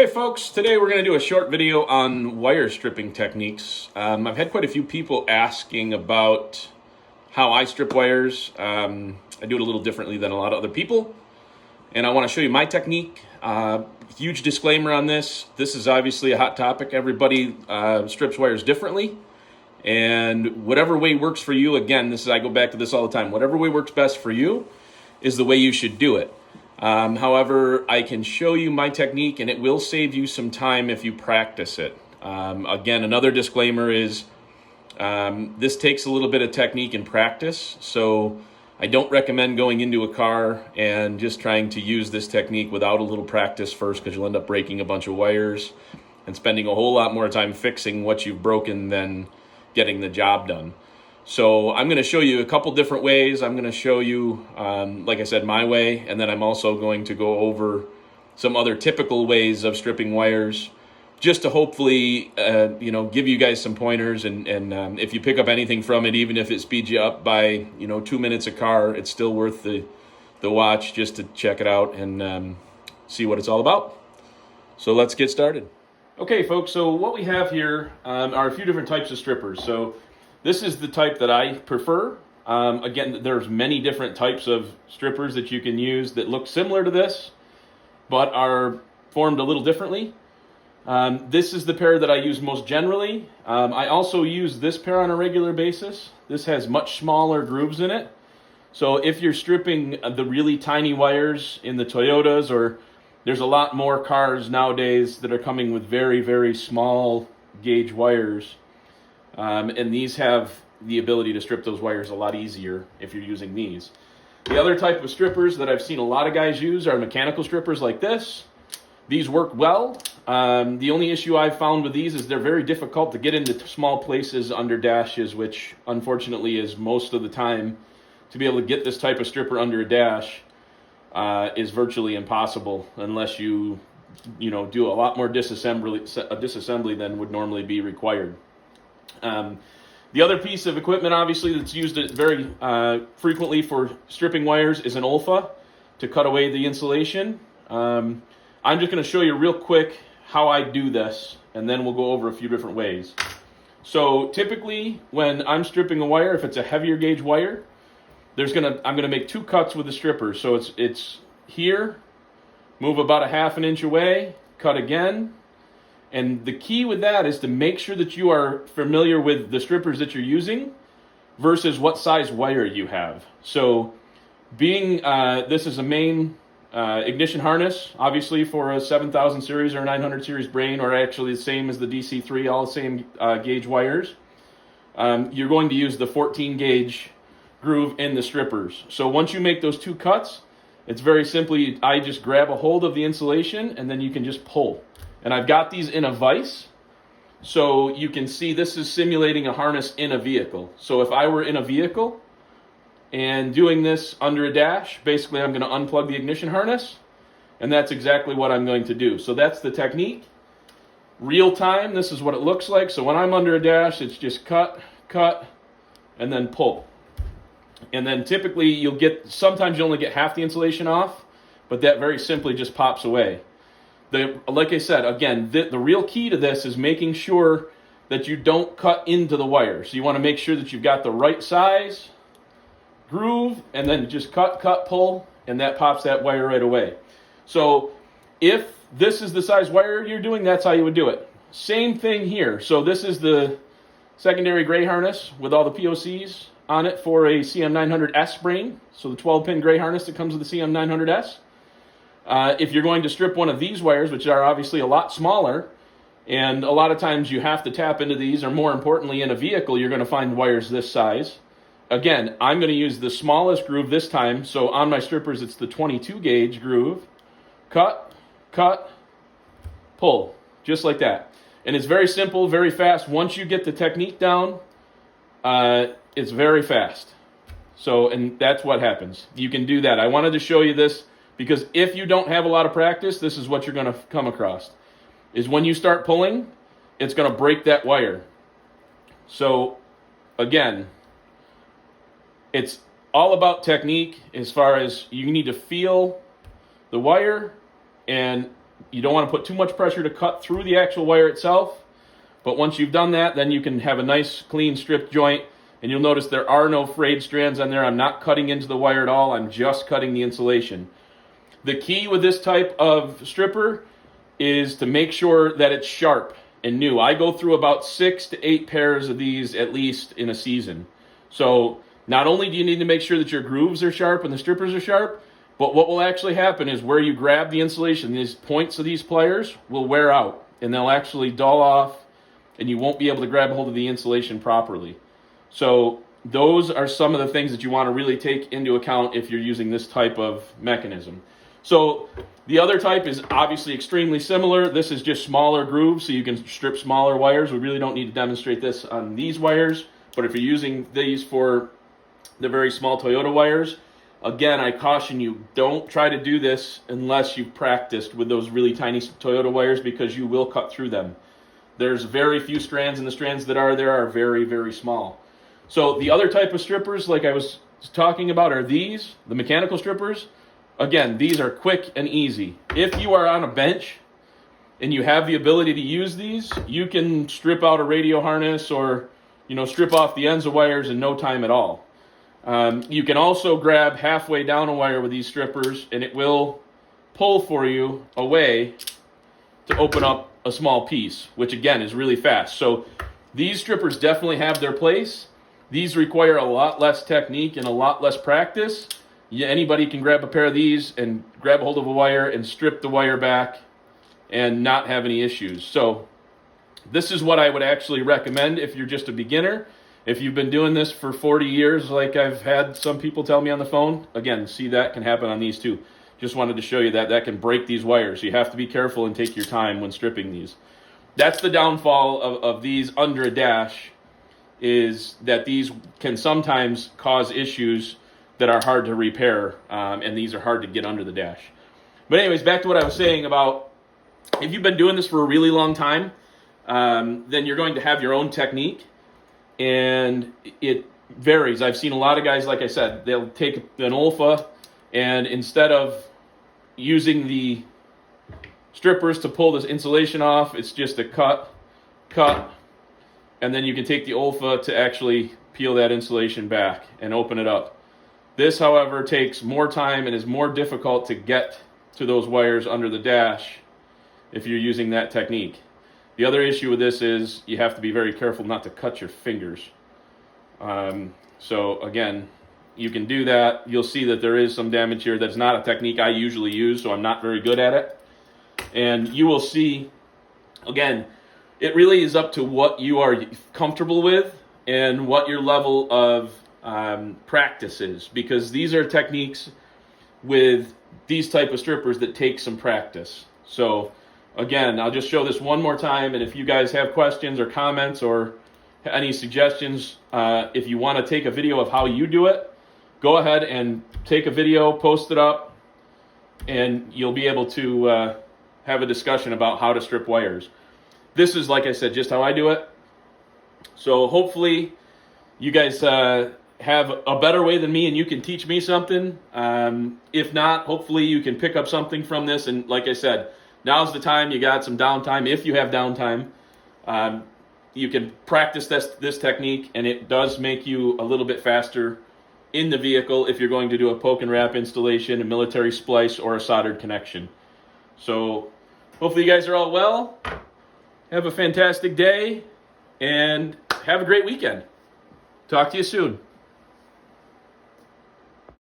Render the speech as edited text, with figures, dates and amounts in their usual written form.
Hey folks, today we're going to do a short video on wire stripping techniques. I've had quite a few people asking about how I strip wires. I do it a little differently than a lot of other people, and I want to show you my technique. Huge disclaimer on this. This is obviously a hot topic. Everybody strips wires differently, and whatever way works for you, again, I go back to this all the time. Whatever way works best for you is the way you should do it. However, I can show you my technique and it will save you some time if you practice it. Again, another disclaimer is this takes a little bit of technique and practice, so I don't recommend going into a car and just trying to use this technique without a little practice first, because you'll end up breaking a bunch of wires and spending a whole lot more time fixing what you've broken than getting the job done. So I'm going to show you a couple different ways. I'm going to show you, like I said, my way, and then I'm also going to go over some other typical ways of stripping wires, just to hopefully, give you guys some pointers. And if you pick up anything from it, even if it speeds you up by 2 minutes a car, it's still worth the watch just to check it out and see what it's all about. So let's get started. Okay, folks. So what we have here are a few different types of strippers. So this is the type that I prefer. Again, there's many different types of strippers that you can use that look similar to this, but are formed a little differently. This is the pair that I use most generally. I also use this pair on a regular basis. This has much smaller grooves in it. So if you're stripping the really tiny wires in the Toyotas, or there's a lot more cars nowadays that are coming with very, very small gauge wires, and these have the ability to strip those wires a lot easier if you're using these. The other type of strippers that I've seen a lot of guys use are mechanical strippers like this. These work well. The only issue I've found with these is they're very difficult to get into small places under dashes, which unfortunately is most of the time. To be able to get this type of stripper under a dash is virtually impossible unless you do a lot more disassembly than would normally be required. The other piece of equipment, obviously, that's used very frequently for stripping wires is an OLFA to cut away the insulation. I'm just going to show you real quick how I do this, and then we'll go over a few different ways. So typically, when I'm stripping a wire, if it's a heavier gauge wire, I'm going to make two cuts with the stripper. So it's here, move about a half an inch away, cut again. And the key with that is to make sure that you are familiar with the strippers that you're using versus what size wire you have. So this is a main ignition harness, obviously for a 7000 series or 900 series brain, or actually the same as the DC3, all the same gauge wires. You're going to use the 14 gauge groove in the strippers. So once you make those two cuts, it's very simply, I just grab a hold of the insulation and then you can just pull. And I've got these in a vise, so you can see this is simulating a harness in a vehicle. So if I were in a vehicle and doing this under a dash, basically I'm going to unplug the ignition harness, and that's exactly what I'm going to do. So that's the technique. Real time, this is what it looks like. So when I'm under a dash, it's just cut, and then pull. And then typically sometimes you only get half the insulation off, but that very simply just pops away. Like I said, again, the real key to this is making sure that you don't cut into the wire. So you want to make sure that you've got the right size groove, and then just cut, pull, and that pops that wire right away. So if this is the size wire you're doing, that's how you would do it. Same thing here. So this is the secondary gray harness with all the POCs on it for a CM900S brain. So the 12-pin gray harness that comes with the CM900S. If you're going to strip one of these wires, which are obviously a lot smaller, and a lot of times you have to tap into these, or more importantly, in a vehicle, you're going to find wires this size. Again, I'm going to use the smallest groove this time. So on my strippers, it's the 22 gauge groove. Cut, pull, just like that. And it's very simple, very fast. Once you get the technique down, it's very fast. And that's what happens. You can do that. I wanted to show you this because if you don't have a lot of practice, this is what you're going to come across. Is when you start pulling, it's going to break that wire. So again, it's all about technique as far as you need to feel the wire and You don't want to put too much pressure to cut through the actual wire itself. But once you've done that, then you can have a nice clean strip joint. And you'll notice there are no frayed strands on there. I'm not cutting into the wire at all. I'm just cutting the insulation. The key with this type of stripper is to make sure that it's sharp and new. I go through about 6 to 8 pairs of these at least in a season. So not only do you need to make sure that your grooves are sharp and the strippers are sharp, but what will actually happen is where you grab the insulation, these points of these pliers will wear out and they'll actually dull off and you won't be able to grab a hold of the insulation properly. So those are some of the things that you want to really take into account if you're using this type of mechanism. So the other type is obviously extremely similar. This is just smaller grooves, so you can strip smaller wires. We really don't need to demonstrate this on these wires, but if you're using these for the very small Toyota wires, again, I caution you, don't try to do this unless you've practiced with those really tiny Toyota wires, because you will cut through them. There's very few strands, and the strands that are there are very, very small. So the other type of strippers, like I was talking about, are these, the mechanical strippers. Again, these are quick and easy. If you are on a bench and you have the ability to use these, you can strip out a radio harness or, strip off the ends of wires in no time at all. You can also grab halfway down a wire with these strippers and it will pull for you away to open up a small piece, which again is really fast. So these strippers definitely have their place. These require a lot less technique and a lot less practice. Anybody can grab a pair of these and grab a hold of a wire and strip the wire back and not have any issues. So this is what I would actually recommend if you're just a beginner. If you've been doing this for 40 years, like I've had some people tell me on the phone, again, see, that can happen on these too. Just wanted to show you that can break these wires. You have to be careful and take your time when stripping these. That's the downfall of these under a dash, is that these can sometimes cause issues that are hard to repair, and these are hard to get under the dash. But anyways, back to what I was saying about if you've been doing this for a really long time, then you're going to have your own technique, and it varies. I've seen a lot of guys, like I said, they'll take an Olfa, and instead of using the strippers to pull this insulation off, it's just a cut, and then you can take the Olfa to actually peel that insulation back and open it up. This, however, takes more time and is more difficult to get to those wires under the dash if you're using that technique. The other issue with this is you have to be very careful not to cut your fingers. So again, you can do that. You'll see that there is some damage here. That's not a technique I usually use, so I'm not very good at it. And you will see, again, it really is up to what you are comfortable with and what your level of practice is, because these are techniques with these type of strippers that take some practice. So again, I'll just show this one more time, and if you guys have questions or comments or any suggestions, if you want to take a video of how you do it, go ahead and take a video, post it up, and you'll be able to have a discussion about how to strip wires. This is, like I said, just how I do it. So hopefully you guys have a better way than me and you can teach me something. If not, hopefully you can pick up something from this. And like I said, now's the time. You got some downtime. If you have downtime, you can practice this technique, and it does make you a little bit faster in the vehicle if you're going to do a poke and wrap installation, a military splice, or a soldered connection. So hopefully you guys are all well. Have a fantastic day and have a great weekend. Talk to you soon.